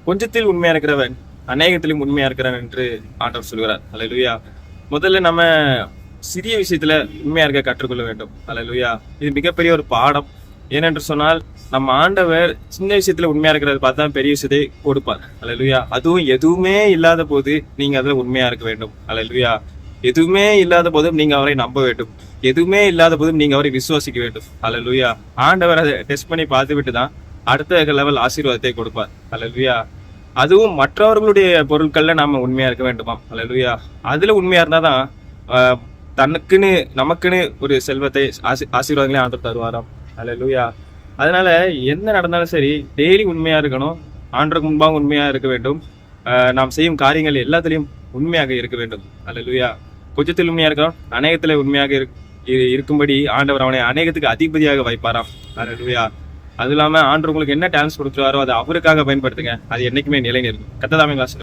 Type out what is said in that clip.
கொஞ்சத்தில் உண்மையா இருக்கிறவன் அநேகத்திலும் உண்மையா இருக்கிறான் என்று ஆண்டவர் சொல்கிறார். அல்லேலூயா. முதல்ல நம்ம சிறிய விஷயத்துல உண்மையா இருக்க கற்றுக்கொள்ள வேண்டும். அல்லேலூயா. இது மிகப்பெரிய ஒரு பாடம். ஏனென்று சொன்னால் நம்ம ஆண்டவர் சின்ன விஷயத்துல உண்மையா இருக்கிறத பார்த்தா பெரிய விஷயத்தை கொடுப்பார். அல்லேலூயா. அதுவும் எதுவுமே இல்லாத போது நீங்க அதுல உண்மையா இருக்க வேண்டும். அல்லேலூயா. எதுவுமே இல்லாத போதும் நீங்க அவரை நம்ப வேண்டும். எதுவுமே இல்லாத போதும் நீங்க அவரை விசுவாசிக்க வேண்டும். அல்லேலூயா. ஆண்டவர் அதை டெஸ்ட் பண்ணி பார்த்து விட்டு தான் அடுத்த லெவல் ஆசீர்வாதத்தை கொடுப்பார். அல்லேலூயா. அதுவும் மற்றவர்களுடைய பொருட்கள்ல நாம உண்மையா இருக்க வேண்டுமாம். அல்லேலூயா. அதுல உண்மையா இருந்தாதான் தனக்குன்னு நமக்குன்னு ஒரு செல்வத்தை ஆசீர்வாதங்களே ஆண்டவர் தருவாராம். அல்லேலூயா. அதனால என்ன நடந்தாலும் சரி டெய்லி உண்மையா இருக்கணும். ஆண்டவருக்கு முன்பாக உண்மையா இருக்க வேண்டும். நாம் செய்யும் காரியங்கள் எல்லாத்திலையும் உண்மையாக இருக்க வேண்டும். அல்லேலூயா. கொஞ்சத்தில் உண்மையா இருக்கிறோம், அநேகத்துல உண்மையாக இருக்கும்படி ஆண்டவர் அவனை அநேகத்துக்கு அதிபதியாக வைப்பாராம். அல்லேலூயா. அது இல்லாம ஆண்டவர் உங்களுக்கு என்ன டேலண்ட்ஸ் கொடுத்துருவாரோ அதை அவருக்காக பயன்படுத்துங்க. அது என்னைக்குமே நிலை நிற்கும். கர்த்தர் தாமே